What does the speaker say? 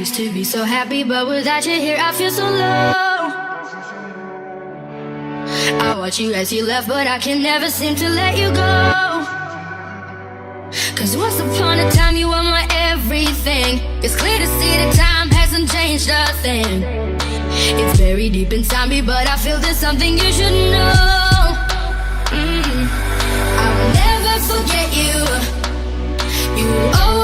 used to be so happy, but without you here I feel so low. I watch you as you left, but I can never seem to let you go. Cause once upon a time you were my everything. It's clear to see that time hasn't changed a thing. It's very deep inside me, but I feel there's something you should know. I will never forget you. You will always